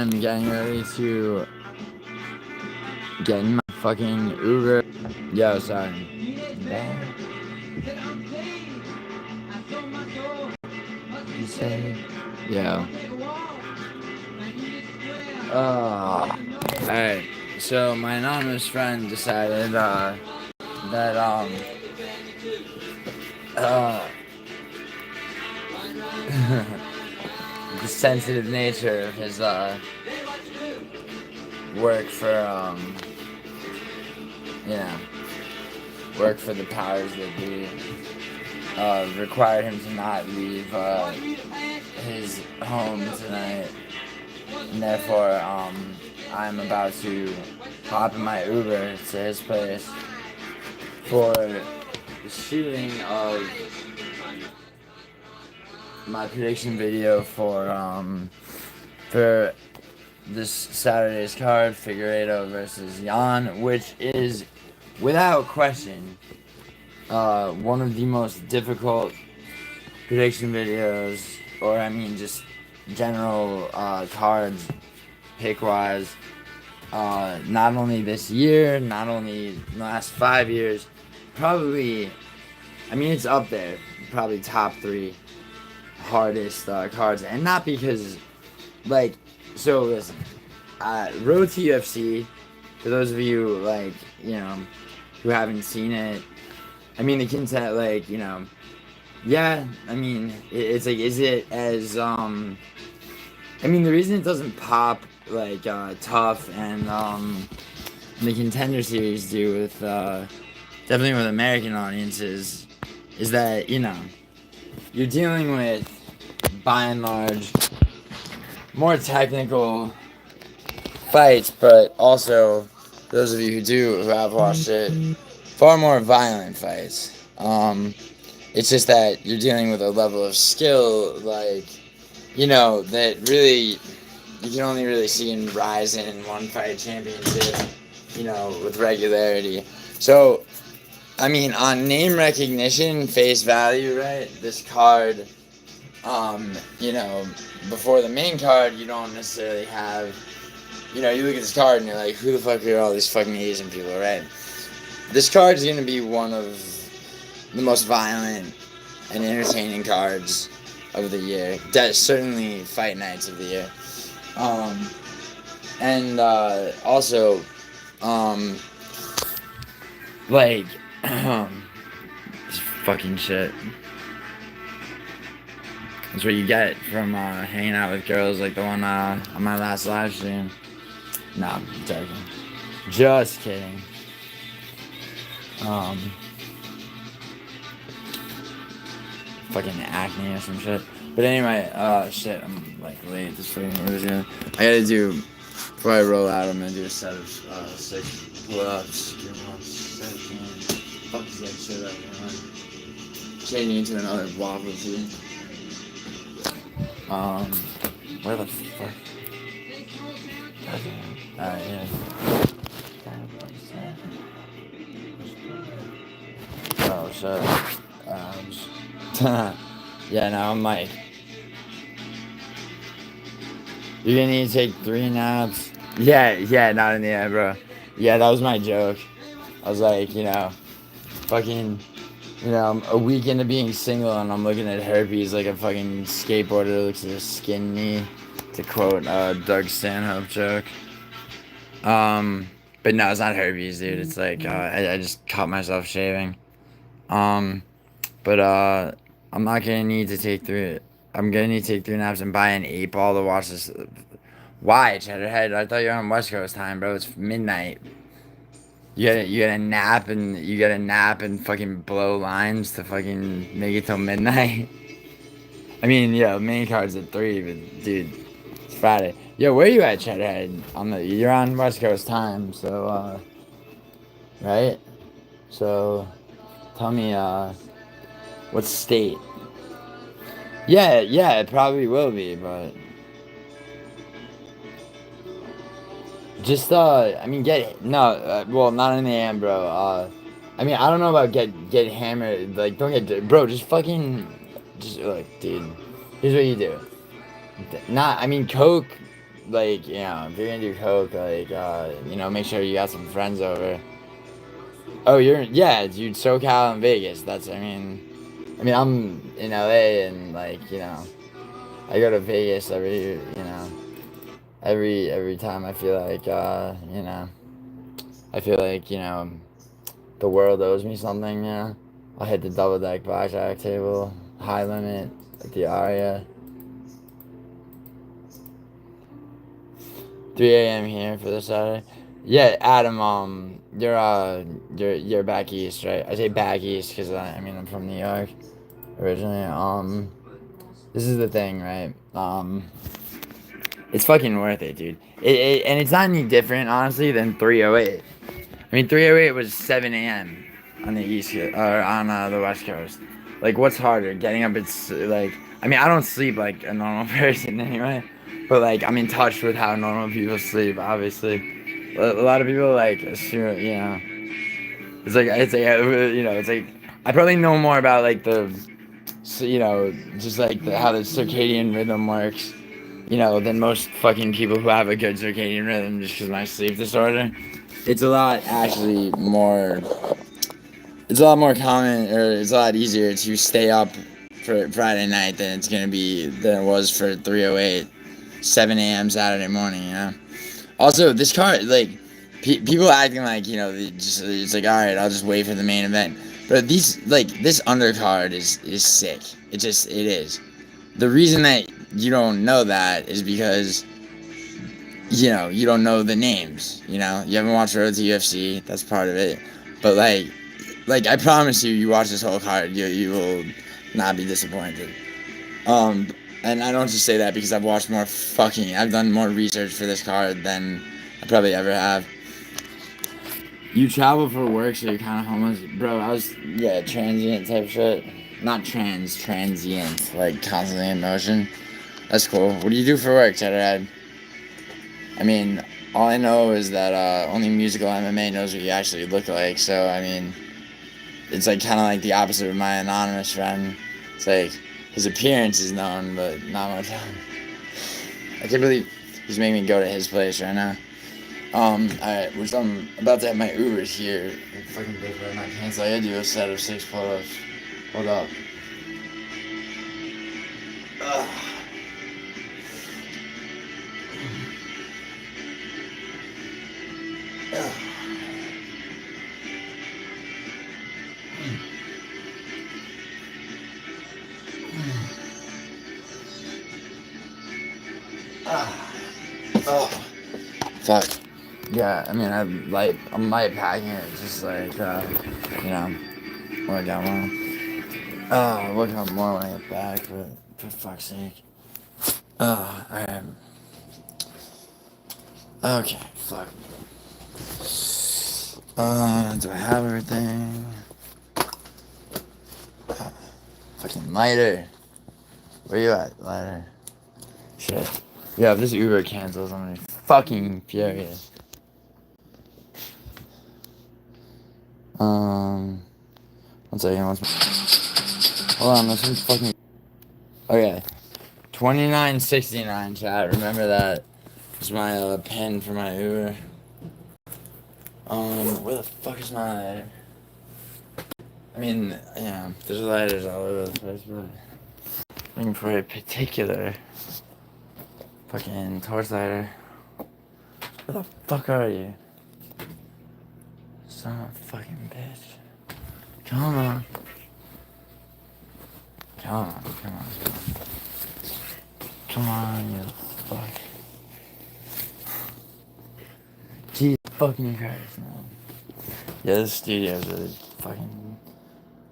am getting ready to get in my fucking Uber. Yo, sorry. Yo. Alright. So my anonymous friend decided that the sensitive nature of his work for work for the powers that be required him to not leave his home tonight, and therefore I'm about to hop in my Uber to his place for the shooting of my prediction video for this Saturday's card, Figueiredo versus Jan, which is without question one of the most difficult prediction videos, or I mean just general cards pick wise, not only this year, not only in the last 5 years, probably, I mean it's up there, probably top 3 hardest cards, and not because, like, so listen, Road to UFC, for those of you, like, you know, who haven't seen it, I mean, the content, like, you know, yeah, I mean, it's like, is it as, I mean, the reason it doesn't pop, like, tough, and, the Contender Series do with, definitely with American audiences, is that, you know, you're dealing with, by and large, more technical fights, but also, those of you who have watched it, far more violent fights. It's just that you're dealing with a level of skill, like, you know, that really, you can only really see in Rizin and One Fight Championship, you know, with regularity. So, I mean, on name recognition, face value, right, this card, you know, before the main card, you don't necessarily have, you know, you look at this card and you're like, who the fuck are all these fucking Asian people, right? This card is going to be one of the most violent and entertaining cards of the year. That's certainly fight nights of the year. And also, like, this fucking shit. That's what you get from hanging out with girls like the one on my last live stream. No, I'm joking. Just kidding. Fucking acne or some shit. But anyway, shit, I'm like late. This fucking movie's gonna. I gotta do, before I roll out, I'm gonna do a set of 6 pull-ups. Fuck is that shit up, man? Changing into another waffle tea. Where the fuck? Alright, yeah. Oh shit. Yeah, now I'm like, you're gonna need to take 3 naps. Yeah, not in the end, bro. Yeah, that was my joke. I was like, you know, fucking, you know, I'm a week into being single and I'm looking at herpes like a fucking skateboarder looks at a skin knee, to quote Doug Stanhope joke. But no, it's not herpes, dude. It's like, I just caught myself shaving. But I'm not gonna need to take 3. I'm gonna need to take 3 naps and buy an 8-ball to watch this. Why, Cheddarhead? I thought you were on West Coast time, bro. It's midnight. You gotta nap and fucking blow lines to fucking make it till midnight. I mean, yeah, main card's at 3, but dude, it's Friday. Yo, where you at, Cheddarhead? You're on West Coast time, so right? So tell me what state? Yeah, it probably will be, but just I mean, well, not in the AM, bro. I mean, I don't know about get hammered, like, don't get, bro, just fucking, just, look, dude, here's what you do. I mean, coke, like, you know, if you're gonna do coke, like, you know, make sure you got some friends over. Oh, yeah, dude, SoCal and Vegas. I'm in LA and, like, you know, I go to Vegas every time I feel like, you know, I feel like, you know, the world owes me something, you know. I'll hit the double deck blackjack table, high limit at the Aria. 3 a.m. here for this Saturday. Yeah, Adam, you're back east, right? I say back east because I'm from New York originally. This is the thing, right? It's fucking worth it, dude. And it's not any different, honestly, than 308. 308 was 7 a.m. on the east coast, or on the west coast. Like, what's harder? Getting up, it's like, I don't sleep like a normal person anyway, but like, I'm in touch with how normal people sleep, obviously. A lot of people, like, assume, you know, it's like, I probably know more about, like, you know, just like how the circadian rhythm works, you know, than most fucking people who have a good circadian rhythm just because of my sleep disorder. It's a lot more common, or it's a lot easier to stay up for Friday night than it was for 308, 7 a.m. Saturday morning, you know? Also, this card, like, people acting like, you know, it's like, alright, I'll just wait for the main event. But this undercard is sick. It is. The reason that you don't know that is because, you know, you don't know the names, you know? You haven't watched Road to UFC, that's part of it. But, like I promise you watch this whole card, you will not be disappointed. And I don't just say that because I've done more research for this card than I probably ever have. You travel for work, so you're kind of homeless, bro. Transient type shit. Not transient, like constantly in motion. That's cool. What do you do for work, Cheddarhead? All I know is that only musical MMA knows what you actually look like. So it's like kind of like the opposite of my anonymous friend. It's like his appearance is known, but not much. I can't believe he's making me go to his place right now. Alright, I'm about to have my Ubers here. Fucking bitch right now. Cancel. I gotta do a set of 6 pull-ups. Hold up. Ugh. Oh, fuck. Yeah, I'm light packing it, just like, you know, when I got one. We'll have more when I get back, but for fuck's sake. Alright. Okay, fuck. Do I have everything? Fucking lighter. Where you at, lighter? Shit. Yeah, if this Uber cancels, I'm gonna be fucking furious. One second, hold on, there's some fucking... Okay. 2969, chat, remember that. It's my, pin for my Uber. Where the fuck is my lighter? Yeah, there's lighters all over the place, but... looking for a particular... fucking torch lighter. Where the fuck are you? Son of a fucking bitch. Come on. Come on, you fuck. Jesus fucking Christ, man. Yeah, this studio is really fucking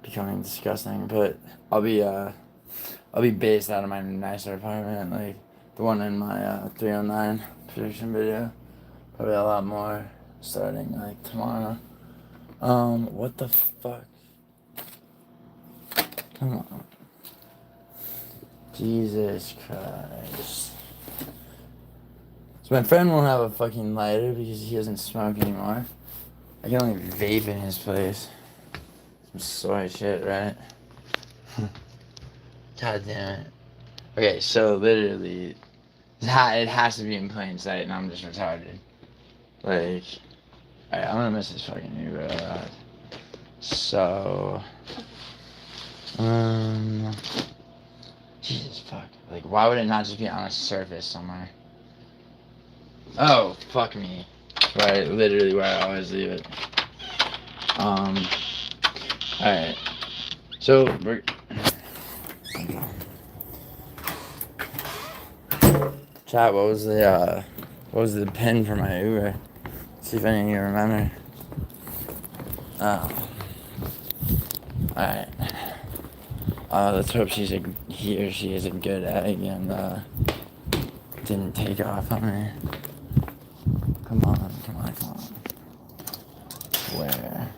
becoming disgusting, but I'll be based out of my nicer apartment, like the one in my 309 prediction video. Probably a lot more starting like tomorrow. What the fuck? Come on. Jesus Christ. So my friend won't have a fucking lighter because he doesn't smoke anymore. I can only vape in his place. Some soy shit, right? God damn it. Okay, so literally, It has to be in plain sight, and I'm just retarded. Like, alright, I'm gonna miss this fucking Uber. So, Jesus fuck. Like, why would it not just be on a surface somewhere? Oh, fuck me. Right, literally where I always leave it. Alright. So, we're... Chat, what was the pin for my Uber? See if any of you remember. Oh. Alright. Let's hope he or she is a good egg and, didn't take off on me. Come on. Where?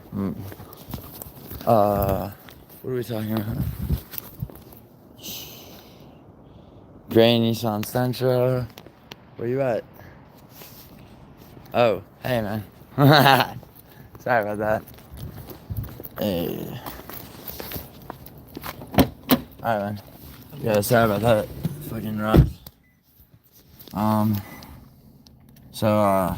What are we talking about? Gray Nissan Sentra. Where you at? Oh, hey man. Sorry about that. Hey. Alright man. Yeah, sorry about that. Fucking rough. So,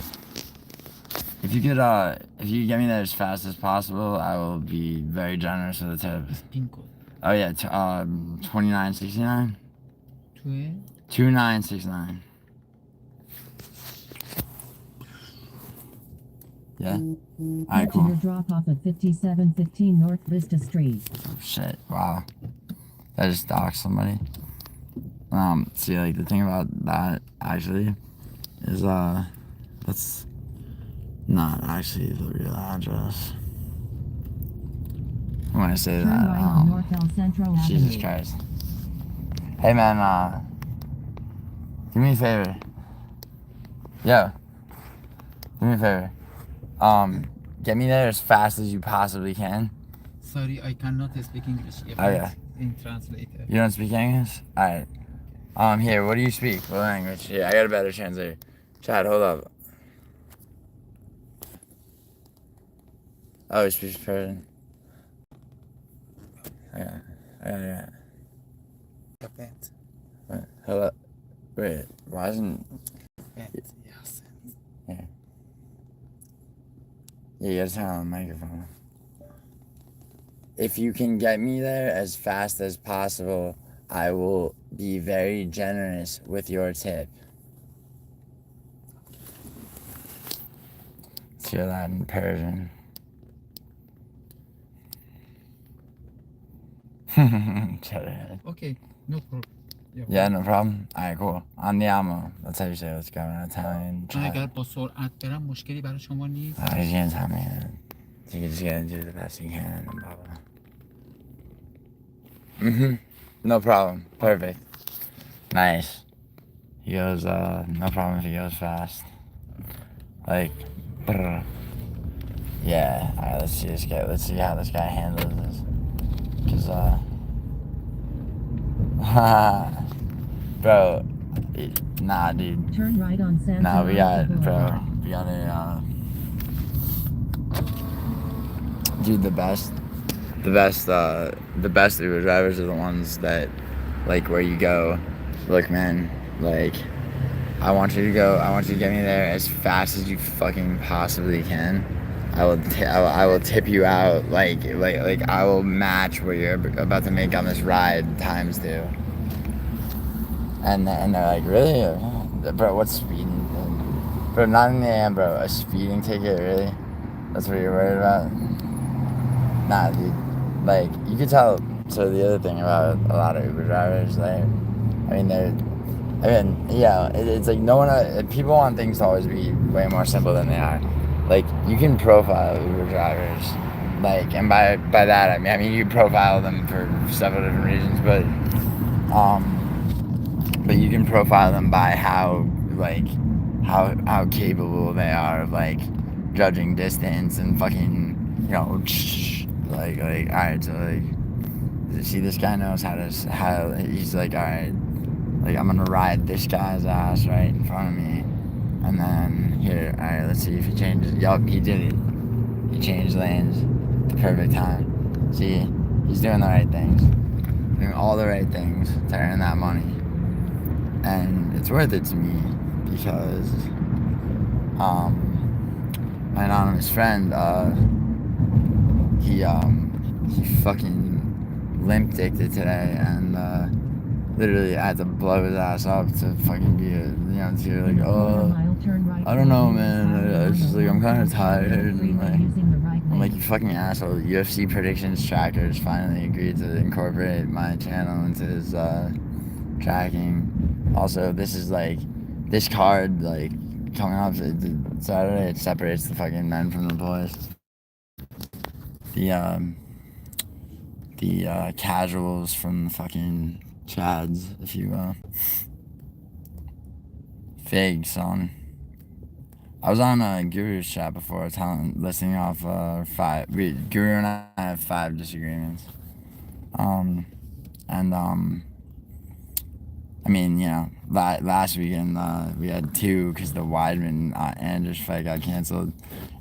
if you could get me there as fast as possible, I will be very generous with the tip. Pin code. Oh yeah, 2969? 2969. Yeah? Alright, cool. Your drop off at 5715 North Vista Street. Oh shit, wow. I just doxed somebody. See, like, the thing about that, actually, is, that's not actually the real address. When I say that, North El Centro Jesus Avenue. Christ. Hey, man, do me a favor. Yo. Do me a favor. Get me there as fast as you possibly can. Sorry, I cannot speak English. Okay. In translator. You don't speak English? Alright. Here, what do you speak? What language? Here, I got a better translator. Chad, hold up. Oh, he speaks Persian. Yeah. Wait, hold up. Wait, why isn't... Yeah. Yeah, you gotta turn on the microphone. If you can get me there as fast as possible, I will be very generous with your tip. Let's hear that in Persian. Okay, no problem. Yeah, no problem. Alright, cool. Andiamo. That's how you say let's go in Italian. اگر با سرعت برم مشکلی برای شما نیست. You can't tell me. You can just get do the best you can and blah blah. No problem. Perfect. Nice. He goes, no problem if he goes fast. Like, brr. Yeah. Alright, let's see this guy. Let's see how this guy handles this. Cause, bro, nah, dude. Turn right on San Nah, we got a, dude, the best Uber drivers are the ones that, like, where you go, look, man, like, I want you to get me there as fast as you fucking possibly can. I will tip you out, like I will match what you're about to make on this ride times two. And they're like, really? Bro, what's speeding? Bro, not in the AM, bro. A speeding ticket, really? That's what you're worried about? Nah, dude. Like, you could tell. So the other thing about a lot of Uber drivers, it's like no one. People want things to always be way more simple than they are. Like, you can profile Uber drivers, like, and by that I mean you profile them for several different reasons, but you can profile them by how capable they are of, like, judging distance and fucking, you know, like alright, so, like, see, this guy knows how he's like, alright, like, I'm gonna ride this guy's ass right in front of me, and then here, alright, let's see if he changes. Yup, he did it. He changed lanes at the perfect time. See, he's doing the right things, doing all the right things to earn that money. and it's worth it to me because my anonymous friend, he fucking limp dicked it today, and literally I had to blow his ass up to fucking be a, to like, oh, I don't know, man. It's just like, I'm kind of tired, and like, I'm like, you fucking asshole. UFC predictions trackers finally agreed to incorporate my channel into his tracking. Also, this is like, this card, like, coming up Saturday, it separates the fucking men from the boys. The casuals from the fucking chads, if you will. Fig, son. I was on Guru's chat before, listing off Guru and I have 5 disagreements. I mean, last weekend we had 2 because the Weidman Anders fight got canceled,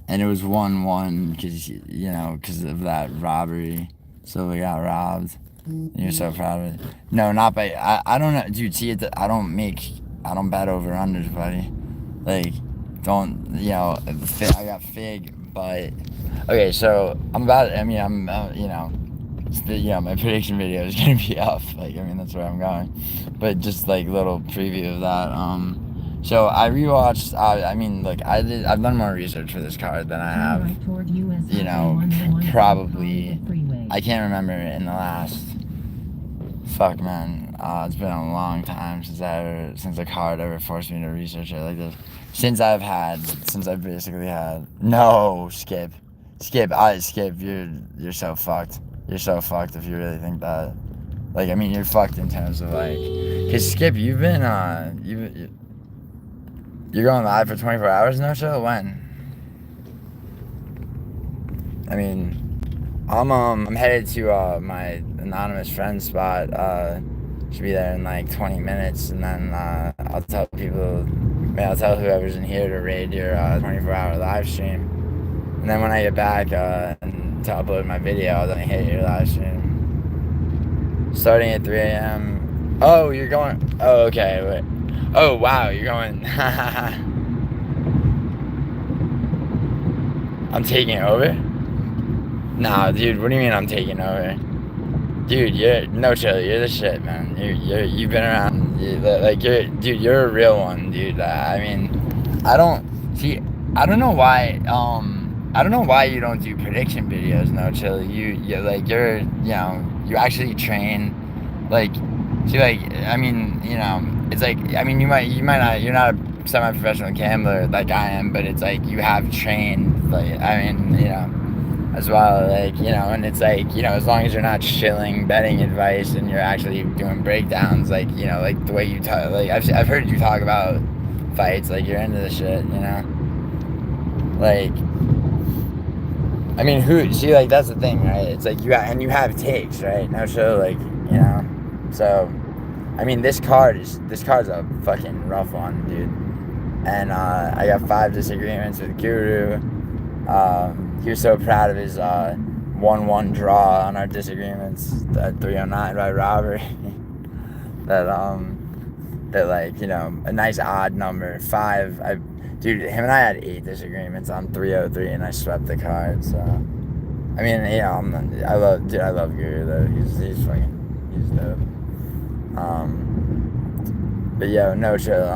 and it was 1-1 because of that robbery. So we got robbed. You're so proud of it. No, not by I don't know, dude. See, I don't bet over unders, buddy. Like, don't I got Fig, but okay. So my prediction video is gonna be up. Like, I mean, that's where I'm going. But just like little preview of that. So I rewatched. I've done more research for this card than I have. Probably. I can't remember in the last. Fuck, man. It's been a long time since a card ever forced me to research it like this. Since I've basically had. No, Skip. Skip. You're so fucked. You're so fucked if you really think that. Like, I mean, you're fucked in terms of like, cause Skip, you're going live for 24 hours, no show? When? I mean, I'm headed to my anonymous friend spot. Should be there in like 20 minutes, and then I'll tell whoever's in here to raid your 24-hour live stream. And then when I get back and to upload my video, I'll then hit your live stream. Starting at 3 a.m. Oh, you're going. Oh, okay. Wait. Oh, wow. You're going. I'm taking over? Nah, dude. What do you mean I'm taking over? Dude, you're the shit, man. You've been around. You're a real one, dude. I mean, I don't know why. I don't know why you don't do prediction videos, No Chill. You actually train, like, see, like, I mean, it's like, I mean, you might not, you're not a semi-professional gambler like I am, but it's like, you have trained, like, I mean, as well, like, and it's like, as long as you're not shilling betting advice and you're actually doing breakdowns, like, like the way you talk, like, I've heard you talk about fights, like, you're into the shit, like, I mean, like, that's the thing, right? It's like, you have takes, right? No show, like, so, I mean, this card's a fucking rough one, dude, and, I got 5 disagreements with Guru. He was so proud of his, 1-1 draw on our disagreements at 309 by robbery, that like, a nice odd number, 5, dude, him and I had 8 disagreements on 303, and I swept the card. So, I mean, I love Guru though. He's dope. But yo, no chill.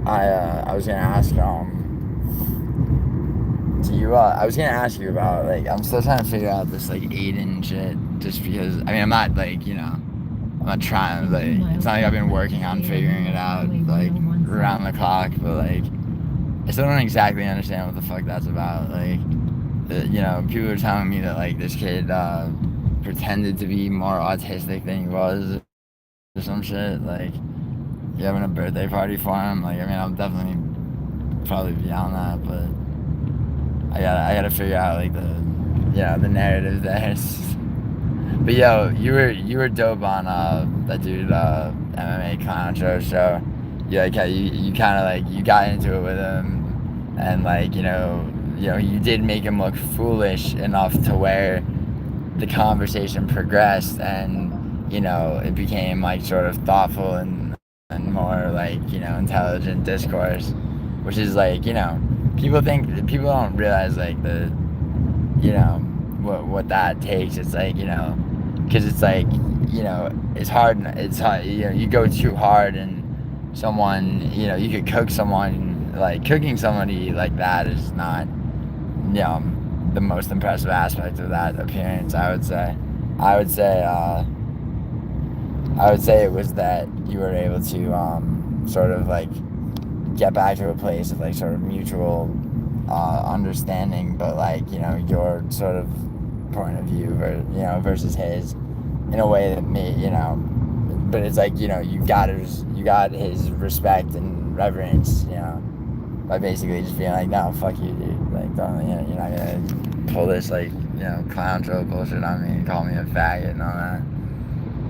I was gonna ask I was gonna ask you about, like, I'm still trying to figure out this, like, Aiden shit, just because, I mean, I'm not, like, I'm not trying, like, it's not like I've been working on figuring it out, like, around the clock, but, like, I still don't exactly understand what the fuck that's about. Like, people are telling me that, like, this kid pretended to be more autistic than he was, or some shit. Like, you having a birthday party for him? Like, I mean, I'll definitely probably be on that, but I gotta figure out, like, the narrative there. But yo, you were dope on that dude MMA Concho show. You kind of, like, you got into it with him, and, like, you did make him look foolish enough to where the conversation progressed, and you know, it became like sort of thoughtful and more like, you know, intelligent discourse, which is like, you know, people don't realize like the, you know, what that takes. It's like, you know, because it's like, you know, it's hard, you know, you go too hard and someone, you know, you could cook someone, like cooking somebody like that is not, you know, the most impressive aspect of that appearance. I would say it was that you were able to sort of like get back to a place of like sort of mutual understanding, but like, you know, your sort of point of view, you know, versus his, in a way that you know, but it's like, you know, you got his respect and reverence, you know, by basically just being like, no, fuck you, dude, like, don't, you know, you're not gonna pull this like, you know, clown show bullshit on me and call me a faggot and all that.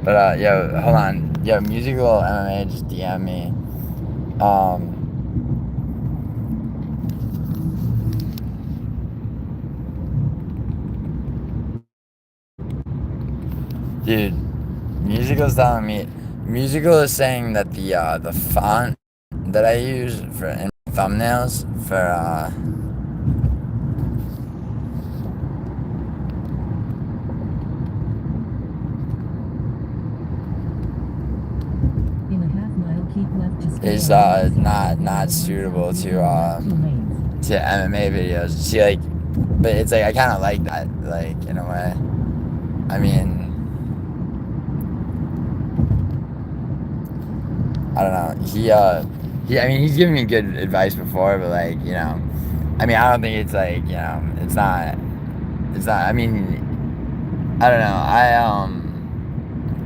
But yo, hold on, yo, musical MMA just DM me. Dude, Musical is saying that the font that I use for in thumbnails for In a half mile, keep left to stay is on not suitable to 2 lanes. MMA videos. See, like, but it's like I kind of like that, like, in a way. I mean, I don't know. I mean, he's given me good advice before, but like, you know, I mean, I don't think it's like, you know, it's not. I mean, I don't know.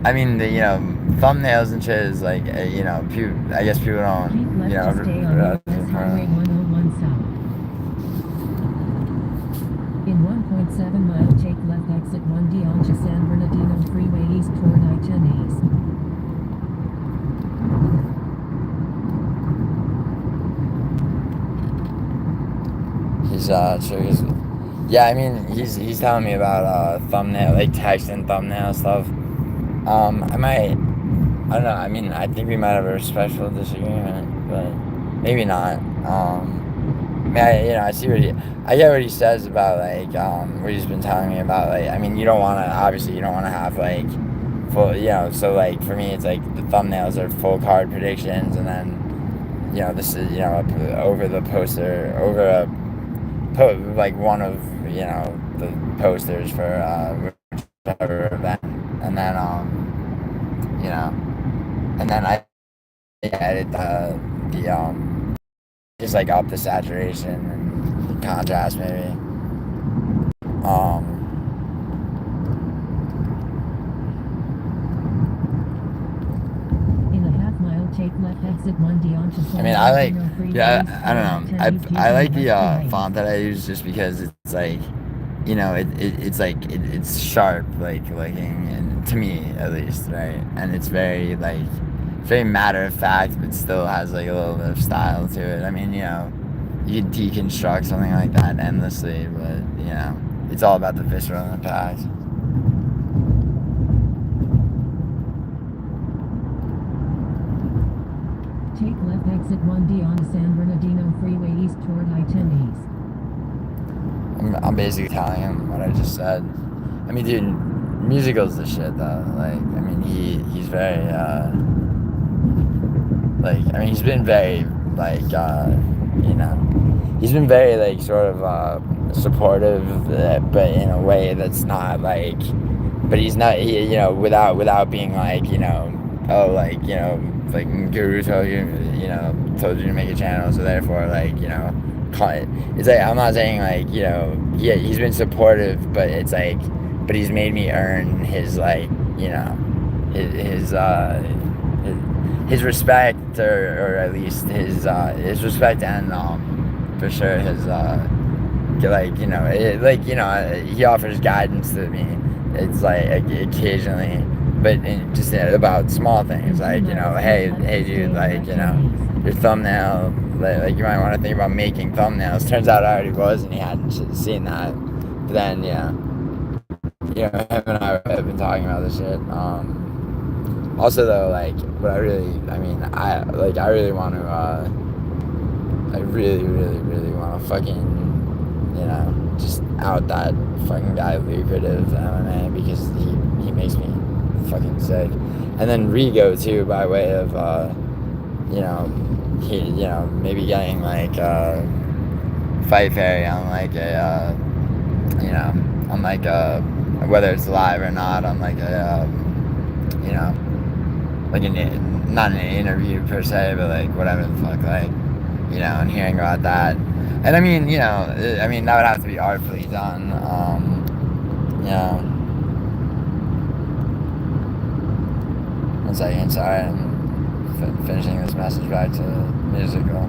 I mean, the, you know, thumbnails and shit is like, you know, I guess people don't, Keep you left know. to stay on US Highway 101 South. In 1.7 mile, take left exit 1D onto San Bernardino Freeway east toward I-10 East. Yeah, I mean, he's telling me about thumbnail, like text and thumbnail stuff. I don't know. I mean, I think we might have a respectful disagreement, but maybe not. I mean, you know, I get what he says about like, what he's been telling me about. Like, I mean, you don't want to have like full, you know. So like for me, it's like the thumbnails are full card predictions, and then, you know, this is, you know, over the poster, like one of, you know, the posters for whichever event, and then you know, and then I edit the just like up the saturation and contrast maybe. In a half mile, take left exit 1D onto San I mean, I like, Bernardino Freeway yeah, east I don't toward know. I-10 I like using the left 2 lanes. font that I use just because it's like, you know, it's like it's sharp, like looking, and to me at least, right? And it's very like very matter of fact, but still has like a little bit of style to it. I mean, you know, you can deconstruct something like that endlessly, but you know, it's all about the visceral impact. Take left exit 1D on San Bernardino Freeway east toward I-10 East. I'm basically telling him what I just said. I mean, dude, musical's the shit though. Like, I mean, he's very like, I mean, he's been very like you know, he's been very like sort of supportive, but in a way that's not like, but he's not, you know, without being like, you know, oh, like, you know, like Guru told you, you know, told you to make a channel, so therefore, like, you know, it's like, I'm not saying like, you know, yeah, he's been supportive, but it's like, but he's made me earn his, like, you know, his his respect, or at least his respect, and for sure his like, you know, like, you know, he offers guidance to me. It's like occasionally, but just about small things, like, you know, hey dude, like, you know, your thumbnail, like you might want to think about making thumbnails. Turns out I already was, and he hadn't seen that. But then, yeah, you know, him and I have been talking about this shit. Also though, like, what I really want to, I really, really, really want to fucking, you know, just out that fucking guy Lucrative MMA, because he makes me fucking sick. And then Rigo too, by way of, you know, maybe getting like Fight Fairy on like a, you know, on like a, whether it's live or not, on like a, you know, like not an interview per se, but like whatever the fuck, like, you know, and hearing about that. And I mean, you know, that would have to be artfully done. You know. One second, sorry, I'm finishing this message back to musical.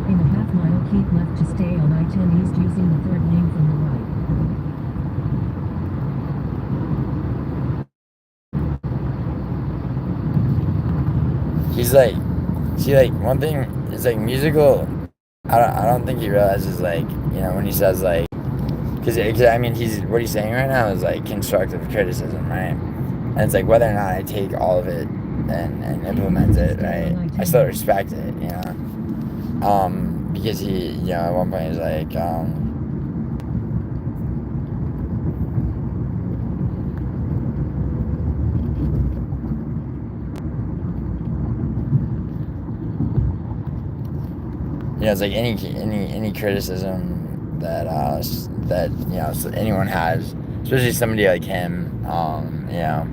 In a half mile, keep left to stay on I-10 East using the third lane from the right. He's like, see, like, one thing is like musical. I don't think he realizes, like, you know, when he says like, because I mean, what he's saying right now is like constructive criticism, right? And it's like whether or not I take all of it and implement it, right? I still respect it, you know. Because he, you know, at one point he's like, you know, it's like any criticism that that, you know, anyone has, especially somebody like him, you know,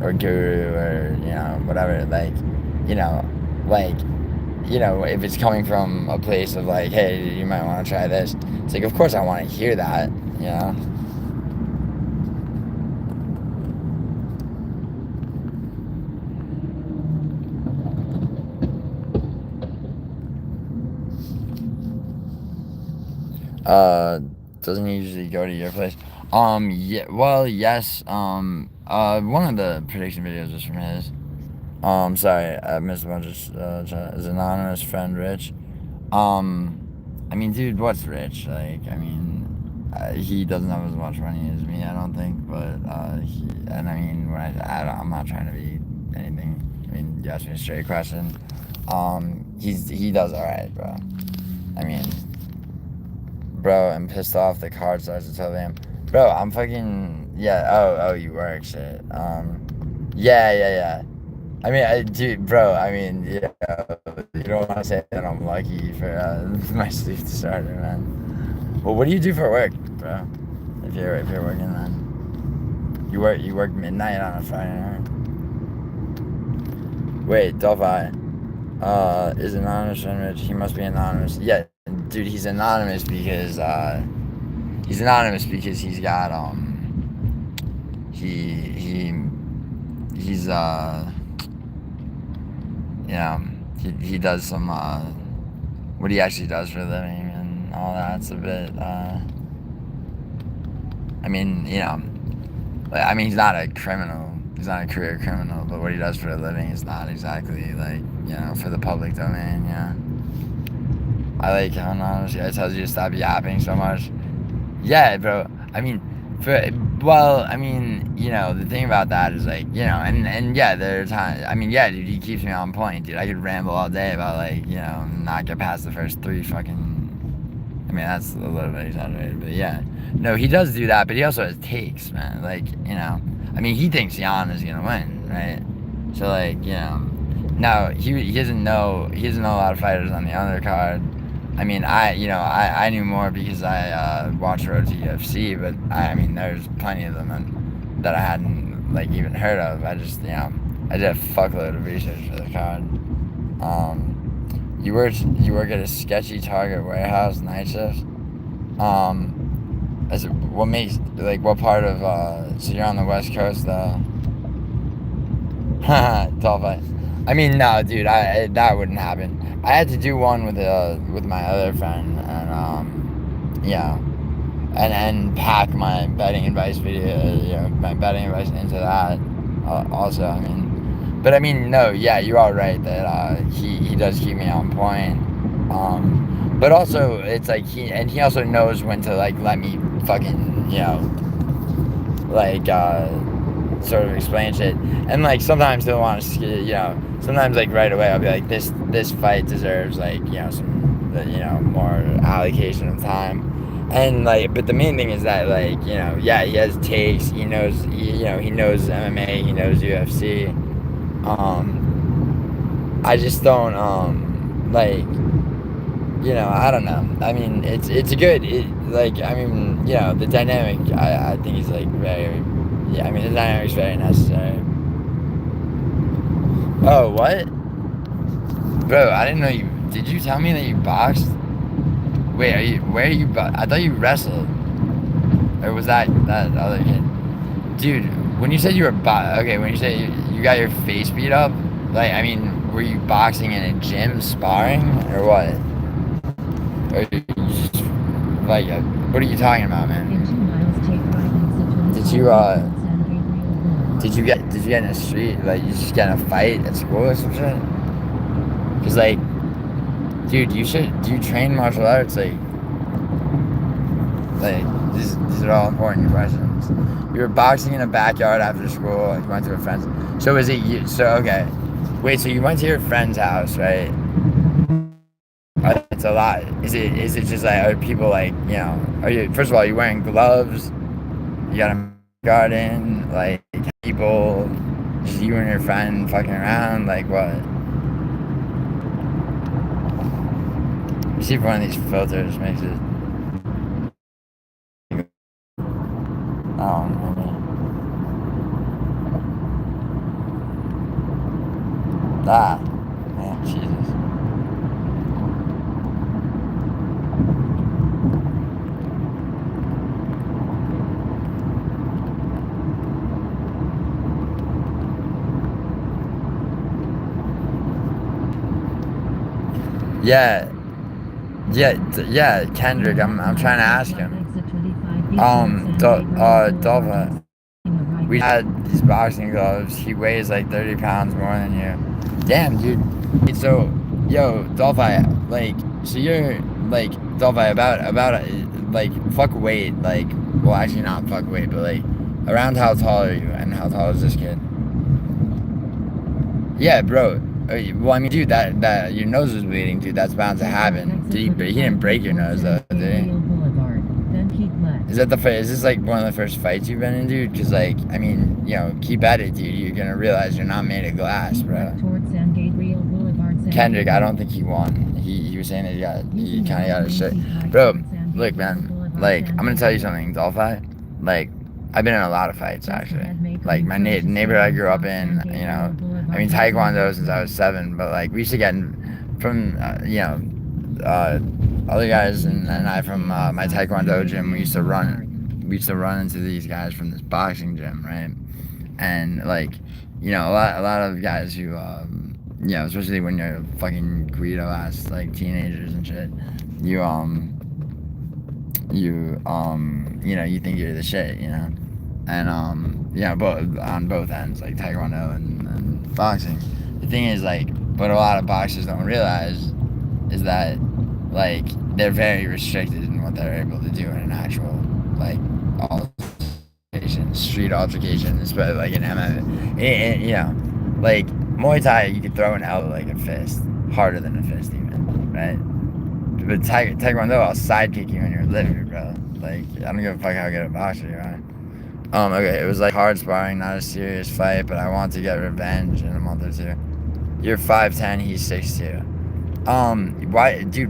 or Guru, or, you know, whatever, like, you know, like, you know, if it's coming from a place of like, hey, you might want to try this, it's like, of course I want to hear that, you know. Doesn't usually go to your place. Yeah, well, yes, one of the prediction videos was from his. Sorry, I missed a bunch of, his anonymous friend, Rich. I mean, dude, what's Rich? Like, I mean, he doesn't have as much money as me, I don't think, but, and I mean, when I'm not trying to be anything, I mean, you asked me a straight question. He does alright, bro. I mean, bro, I'm pissed off. The card starts to tell them, bro, I'm fucking, yeah, oh, you work, shit. Yeah. I mean, dude, bro, I mean, yeah, you don't want to say that I'm lucky for my sleep starter, man. Well, what do you do for work, bro? If you're working, man, you work midnight on a Friday night. Wait, Delphi, is anonymous and Rich? He must be anonymous. Yeah, dude, he's anonymous because he's got he's you know, he does some what he actually does for a living and all that's a bit I mean, you know, I mean, he's not a criminal, he's not a career criminal, but what he does for a living is not exactly like, you know, for the public domain. Yeah, I like how anonymous guy tells you to stop yapping so much. Yeah, bro, I mean, I mean, you know, the thing about that is like, you know, and yeah, there are times, I mean, yeah, dude, he keeps me on point, dude. I could ramble all day about, like, you know, not get past the first 3 fucking, I mean, that's a little bit exaggerated, but yeah. No, he does do that, but he also has takes, man. Like, you know, I mean, he thinks Jan is gonna win, right? So, like, you know, now he doesn't know a lot of fighters on the undercard. I mean, I knew more because I watched Road to UFC, but I mean, there's plenty of them that I hadn't, like, even heard of. I just, you know, I did a fuckload of research for the card. You work at a sketchy Target warehouse night shift. What makes, like, what part of, so you're on the West Coast, though? Haha, I mean, no, dude, that wouldn't happen. I had to do one with my other friend, and, yeah, and pack my betting advice video, you know, my betting advice into that, also, I mean, but I mean, no, yeah, you are right that, he does keep me on point. But also, it's like he also knows when to like let me fucking, like sort of explain shit. And like sometimes he'll want to, sometimes like right away I'll be like, this fight deserves like, some, more allocation of time. And like, but the main thing is that like, he has takes. He knows, he knows MMA. He knows UFC. I just don't like. I don't know. I mean, it's a good, the dynamic, I think is like very, the dynamic is very necessary. Oh, what? Bro, I didn't know you, did you tell me that you boxed? Wait, where are you, I thought you wrestled. Or was that other kid? Dude, when you said you were, when you said you got your face beat up, like, I mean, were you boxing in a gym sparring, or what? Or you just, like, what are you talking about, man? Did you get in a street, like, you just get in a fight at school or some shit? Cause like, dude, do you train martial arts? Like these are all important questions. You were boxing in a backyard after school, you went to a friend's, so is it you, okay. Wait, so you went to your friend's house, right? It's a lot. Is it just like, are people like, are you, first of all, are you wearing gloves? You got a garden, like, people, just you and your friend fucking around, like what? See if one of these filters makes it. Oh, maybe. Ah, man, Jesus. Yeah, Kendrick, I'm trying to ask him. Dolva, we had these boxing gloves. He weighs like 30 pounds more than you. Damn, dude. So, yo, Dolva, like, so you're, like, Dolva, about, like, fuck weight, like, well, actually not fuck weight, but, like, around how tall are you, and how tall is this kid? Yeah, bro. Well, I mean, dude, that your nose was bleeding, dude. That's bound to happen. He didn't break your nose, though, did he? Is this like one of the first fights you've been in, dude? Because, like, I mean, keep at it, dude. You're gonna realize you're not made of glass, bro. Kendrick, I don't think he won. He was saying that he kind of got his shit. Bro, look, man. Like, I'm gonna tell you something, Dolphi. Like, I've been in a lot of fights, actually. Like, my neighborhood I grew up in, I mean, Taekwondo since I was 7, but, like, we used to get from, other guys and I from my Taekwondo gym, we used to run into these guys from this boxing gym, right? And, like, a lot of guys who, especially when you're fucking Guido-ass, like, teenagers and shit, you think you're the shit, and both on both ends, like Taekwondo and boxing. The thing is, like, what a lot of boxers don't realize is that, like, they're very restricted in what they're able to do in an actual, like, altercation, street altercation, especially like in MMA. Like Muay Thai, you could throw an elbow like a fist, harder than a fist even, right? But Taekwondo, I'll sidekick you in your liver, bro. Like, I don't give a fuck how good a boxer you are. Okay, it was like hard sparring, not a serious fight, but I want to get revenge in a month or two. You're 5'10", he's 6'2".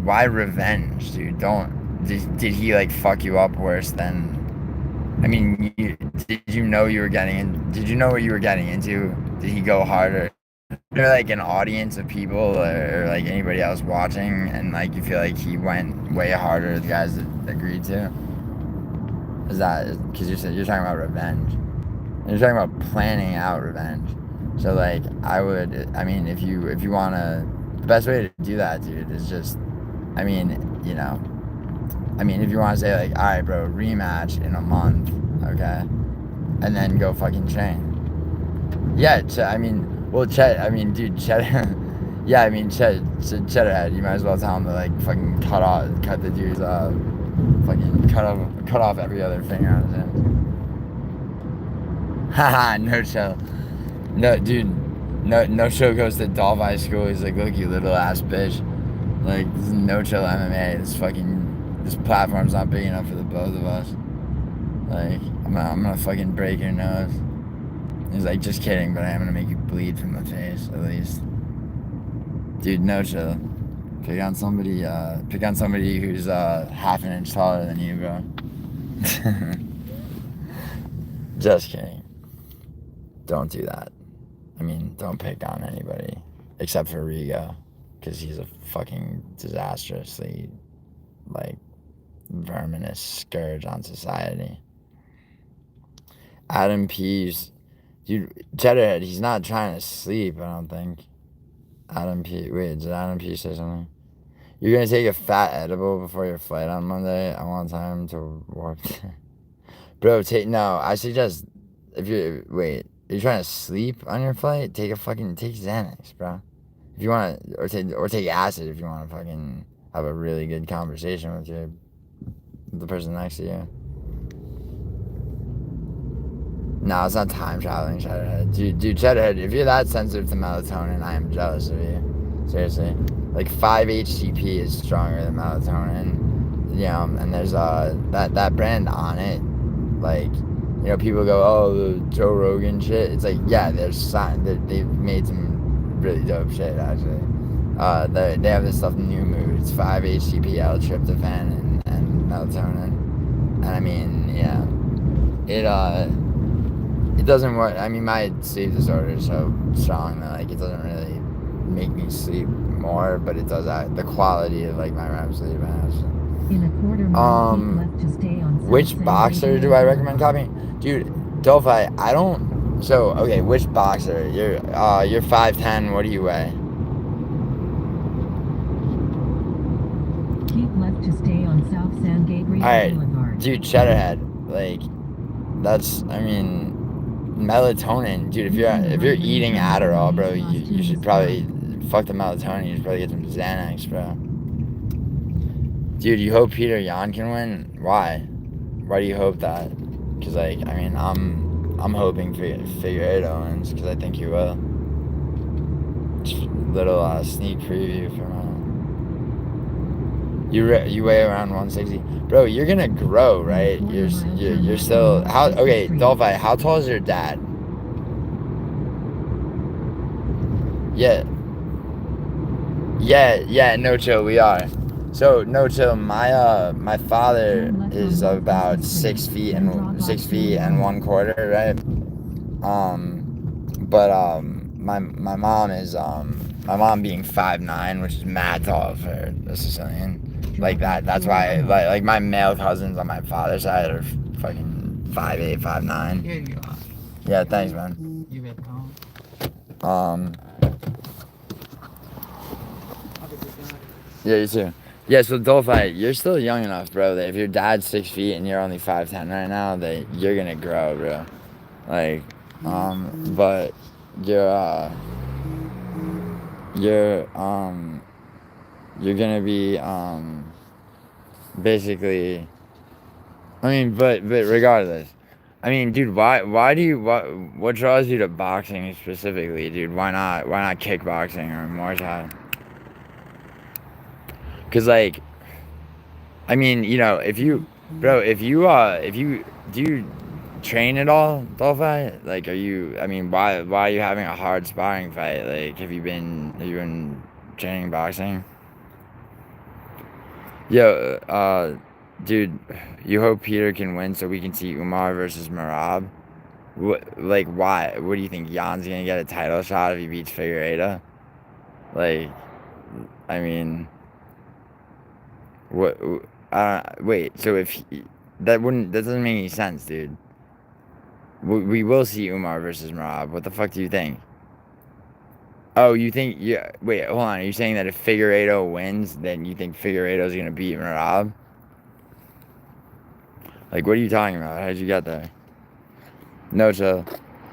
Why revenge, dude? Did he, like, fuck you up worse than, I mean, did you know what you were getting into? Did he go harder? Is there, like, an audience of people or like anybody else watching, and, like, you feel like he went way harder than the guys that agreed to? Is that, because you're talking about revenge. You're talking about planning out revenge. So, like, I mean, if you want to, the best way to do that, dude, is just, if you want to say, like, all right, bro, rematch in a month, okay, and then go fucking train. Yeah, Chet, dude, Chet, Yeah, I mean, Cheddarhead, you might as well tell him to, like, fucking cut the dude's, fucking cut off every other finger on his hand. Haha, no chill. No, dude, no show goes to Dolph High School. He's like, look, you little ass bitch. Like, this is no chill MMA. This platform's not big enough for the both of us. Like, I'm gonna fucking break your nose. He's like, just kidding, but I am gonna make you bleed from the face, at least. Dude, no chill. Pick on somebody who's half an inch taller than you, bro. Just kidding. Don't do that. I mean, don't pick on anybody except for Rigo, because he's a fucking disastrously, like, verminous scourge on society. Adam P's, dude, Cheddarhead, he's not trying to sleep, I don't think. Adam P, wait, did Adam P say something? You're gonna take a fat edible before your flight on Monday? I want time to warp. Bro, no, I suggest, if you're trying to sleep on your flight? Take Xanax, bro. If you want to, or take acid if you want to fucking have a really good conversation with the person next to you. No, it's not time traveling, Cheddarhead. Dude, Cheddarhead, if you're that sensitive to melatonin, I am jealous of you. Seriously. Like, 5-HTP is stronger than melatonin. You know, and there's that brand on it. Like, you know, people go, oh, the Joe Rogan shit. It's like, yeah, they've made some really dope shit, actually. They have this stuff, New Mood. It's 5-HTP, L-tryptophan, and melatonin. And I mean, yeah, it doesn't work. I mean, my sleep disorder is so strong that, like, it doesn't really make me sleep more, but it does the quality of, like, my REM sleep. In a quarter mile, keep left to stay on Which South San boxer do I recommend copying? Dude, Dolphi, I don't. So, okay, which boxer? You're 5'10", what do you weigh? Keep left to stay on South San Gabriel Boulevard. Dude, Cheddarhead, like, that's, I mean, melatonin, dude. If you're eating Adderall, bro, you should probably fuck the melatonin. You should probably get some Xanax, bro. Dude, you hope Peter Yan can win? Why? Why do you hope that? Because, like, I mean, I'm hoping Figueiredo wins, because I think he will. Just a little sneak preview for you weigh around 160, bro. You're gonna grow, right? You're still okay, Dolphi. How tall is your dad? Yeah, no chill. We are. So, no chill. My father is about 6 feet and 1/4, right? But my mom is my mom being 5'9", which is mad tall for a Sicilian. Like that. That's why like my male cousins on my father's side are fucking 5'8", 5'9". Here you are. Yeah, thanks, man. You welcome. Yeah, you too. Yeah, so Dolphi, you're still young enough, bro, that if your dad's 6 feet and you're only 5'10" right now, that you're gonna grow, bro. Like, but you're gonna be, basically, I mean, but regardless, I mean, dude, what draws you to boxing specifically, dude? Why not kickboxing or Muay Thai? Cause, like, I mean, you know, if you do you train at all, Dolphi? Like, I mean, why are you having a hard sparring fight? Like, have you been training boxing? Yo, dude, you hope Peter can win so we can see Umar versus Merab? Like, why? What do you think? Jan's gonna get a title shot if he beats Figueiredo? Like, I mean, what? Wait. So that doesn't make any sense, dude. We will see Umar versus Merab. What the fuck do you think? Oh, you think? Yeah. Wait, hold on. Are you saying that if Figueiredo wins, then you think Figueiredo's gonna beat Merab? Like, what are you talking about? How'd you get there? No chill.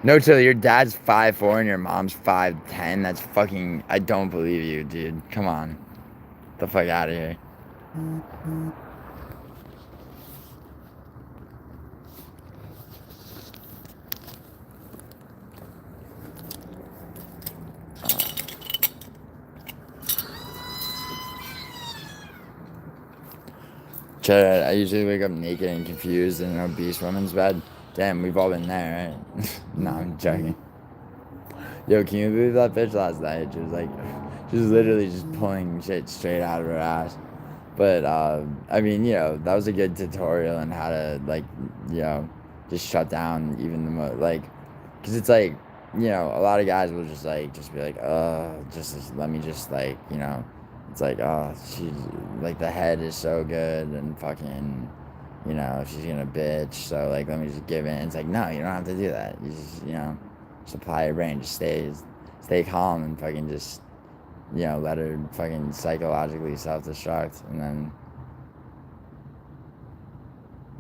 No, chill. Your dad's 5'4" and your mom's 5'10". That's fucking. I don't believe you, dude. Come on, get the fuck out of here. Chill. I usually wake up naked and confused in an obese woman's bed. Damn, we've all been there, right? No, I'm joking. Yo, can you believe that bitch last night? She was literally just pulling shit straight out of her ass. But, I mean, that was a good tutorial on how to, like, just shut down even the most, like, because it's like, a lot of guys will just be like, just let me just, like, it's like, oh, she's, like, the head is so good and fucking, she's gonna bitch, so, like, let me just give in. It's like, no, you don't have to do that. You just apply your brain, just stay calm and fucking just, let her fucking psychologically self-destruct, and then,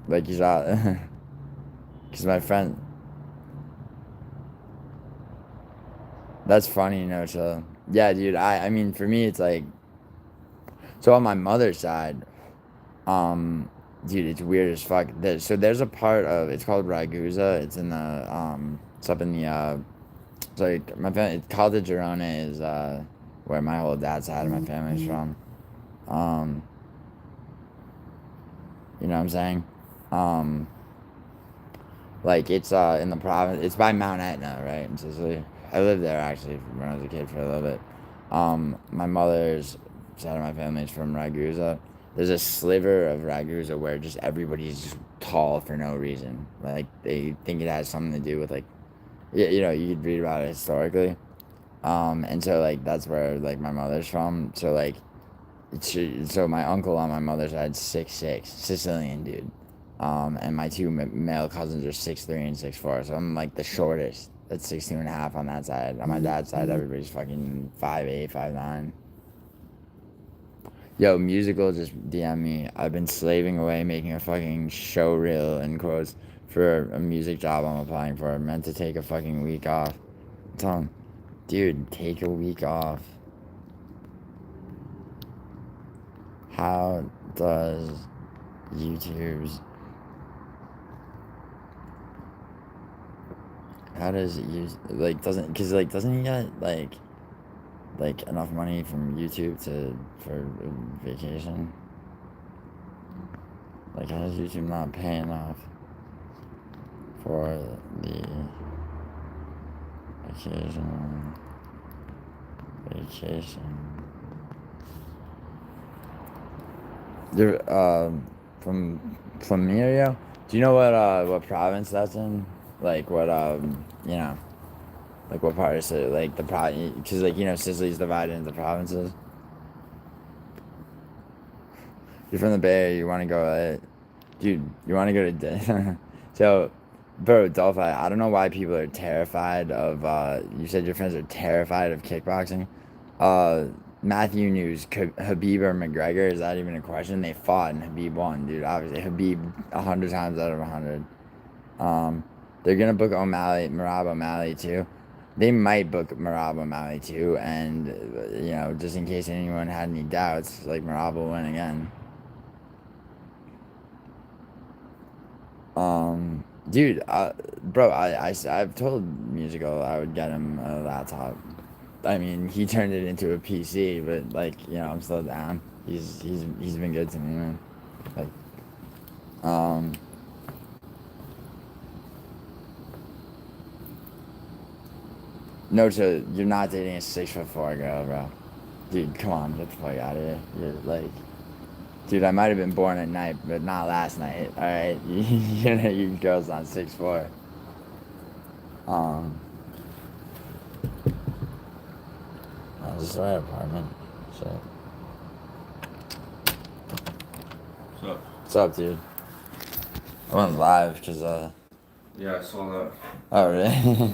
like, you saw, because my friend, that's funny, so, yeah, dude, I mean, for me, it's like, so on my mother's side, dude, it's weird as fuck. So there's a part of, it's called Ragusa, it's in the, it's up in the, it's like, my family, Cal de Girone is, where my whole dad's side of my family's from, you know what I'm saying, like, it's, in the province, it's by Mount Etna, right, in Sicily. I lived there, actually, when I was a kid for a little bit. My mother's side of my family is from Ragusa. There's a sliver of Ragusa where just everybody's just tall for no reason. Like, they think it has something to do with, like, you could read about it historically. And so, like, that's where, like, my mother's from. So, like, so my uncle on my mother's side is 6'6", Sicilian dude. And my two male cousins are 6'3" and 6'4", so I'm, like, the shortest. That's 16.5 on that side. On my dad's side, everybody's fucking 5'8", 5'9". Yo, musical just DM me. I've been slaving away making a fucking show reel, in quotes, for a music job I'm applying for. I'm meant to take a fucking week off. Tell him, dude, take a week off. How does YouTube's... How does it use... Like, doesn't... Because, like, doesn't he get, like, enough money from YouTube for vacation? Like, how does YouTube not pay enough for the vacation? There, from Flamirio? Do you know what province that's in? Like, what, like, what part is it? Like, the province, because, like, Sicily's divided into provinces. You're from the Bay Area, you want to go, dude, you want to go to, so, bro, Dolphin, I don't know why people are terrified of, you said your friends are terrified of kickboxing. Matthew News, Habib or McGregor, is that even a question? They fought and Habib won, dude, obviously, Habib 100 times out of 100. They're gonna book Merab O'Malley, too. They might book Merab O'Malley, too, and, just in case anyone had any doubts, like, Merab will win again. Dude, bro, I've told Musical I would get him a laptop. I mean, he turned it into a PC, but, like, I'm still down. He's been good to me, man. Like, no, so you're not dating a 6'4" girl, bro. Dude, come on, get the fuck out of here. You're like, dude, I might have been born at night, but not last night. All right, you girls on 6'4". This is the right apartment. Shit. What's up? What's up, dude? I went live because Yeah, I saw that. Oh, really?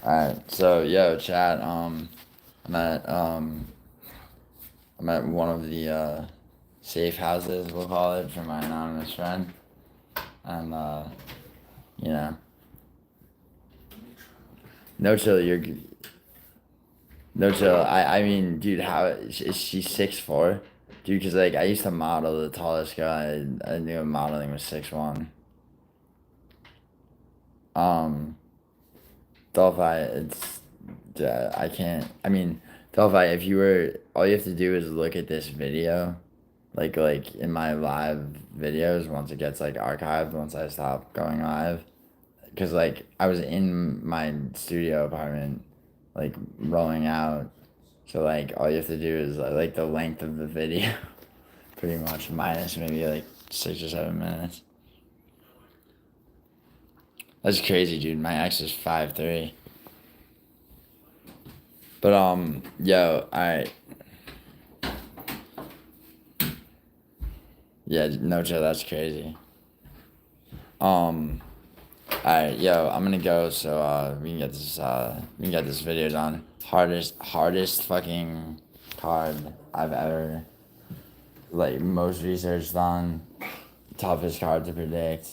Alright, so yo, chat. I'm at one of the safe houses, we'll call it, for my anonymous friend, and No chill, no chill. I mean, dude, how is she 6'4"? Dude, cause like I used to model. The tallest guy I knew modeling was 6'1". Delphi, I can't. I mean, Delphi, if you were, all you have to do is look at this video, like in my live videos. Once it gets like archived, once I stop going live, because like I was in my studio apartment, like rolling out. So like all you have to do is like the length of the video, pretty much minus maybe like 6 or 7 minutes. That's crazy, dude. My ex is 5'3". But yo, alright. Yeah, no chill, that's crazy. Alright, yo, I'm gonna go so we can get this video done. Hardest fucking card I've ever like most researched on. Toughest card to predict.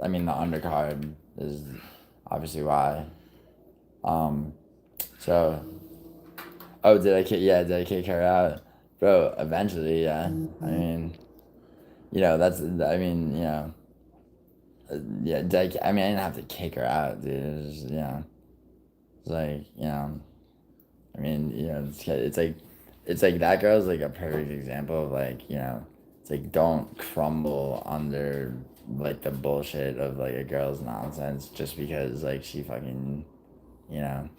I mean the undercard is obviously why. So oh, did I kick her out? Bro, eventually, yeah. I mean, that's, I mean, yeah, I mean, I didn't have to kick her out, dude. It was just, it's like, I mean, it's like that girl's like a perfect example of like, it's like don't crumble under like the bullshit of like a girl's nonsense just because like she fucking, you know,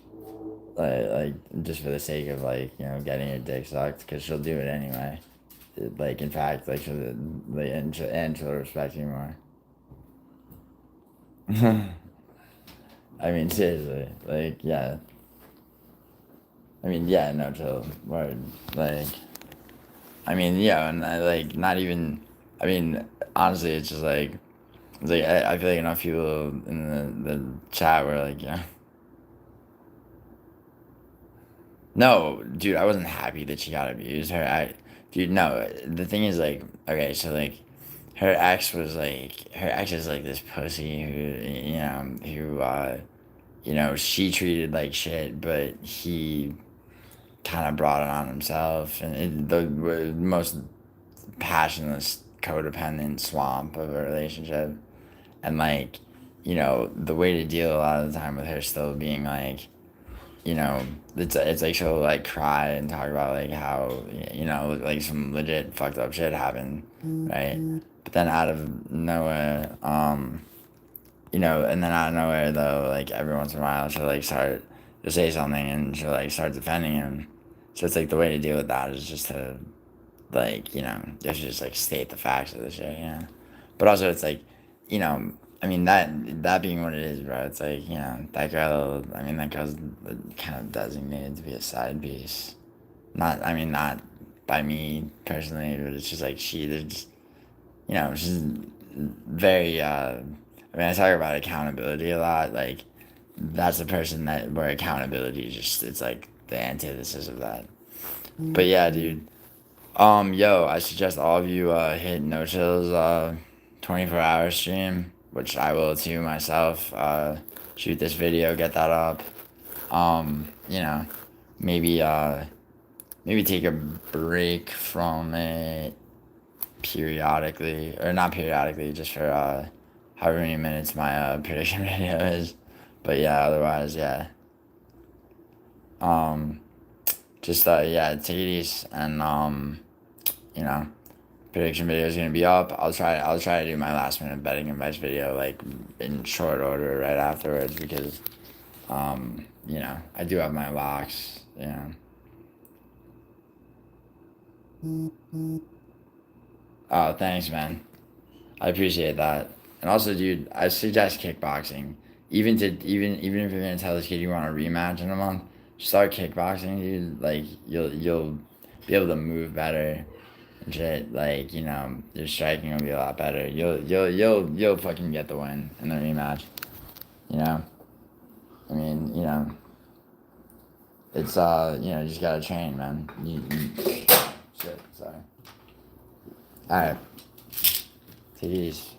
like just for the sake of like getting her dick sucked, because she'll do it anyway. Like in fact, like she'll respect you more. I mean seriously, like yeah. I mean yeah, no chill, word. Like I mean yeah, and I, like not even. I mean honestly, it's just like I feel like enough people in the chat were like No, dude, I wasn't happy that she got abused. Dude, no. The thing is, like, okay, so like, her ex is like this pussy who she treated like shit, but he kind of brought it on himself, and the most passionless, codependent swamp of a relationship, and like, the way to deal a lot of the time with her still being like it's like she'll like cry and talk about like how like some legit fucked up shit happened, right? But then out of nowhere, and then out of nowhere though, like every once in a while she'll like start to say something and she'll like start defending him. So it's like the way to deal with that is just to like you have to just like state the facts of the shit, But also it's like, I mean that being what it is, bro. It's like that girl. I mean that girl's kind of designated to be a side piece. Not by me personally, but it's just like she's very. I mean I talk about accountability a lot. Like that's the person where accountability it's like the antithesis of that. But yeah, dude. Yo, I suggest all of you hit No Chill's 24-hour stream, which I will too myself. Shoot this video, get that up. Maybe maybe take a break from it periodically, or not periodically, just for however many minutes my prediction video is. But yeah, otherwise, yeah. Just yeah, take it easy, and prediction video is gonna be up. I'll try to do my last minute betting advice video like in short order right afterwards, because I do have my locks, Oh, thanks, man. I appreciate that. And also, dude, I suggest kickboxing. Even if you're gonna tell this kid you want a rematch in a month, start kickboxing, dude. Like you'll be able to move better and shit. Like your striking will be a lot better. You'll fucking get the win in the rematch. I mean, it's you just gotta train, man. Shit, sorry. All right, take it easy.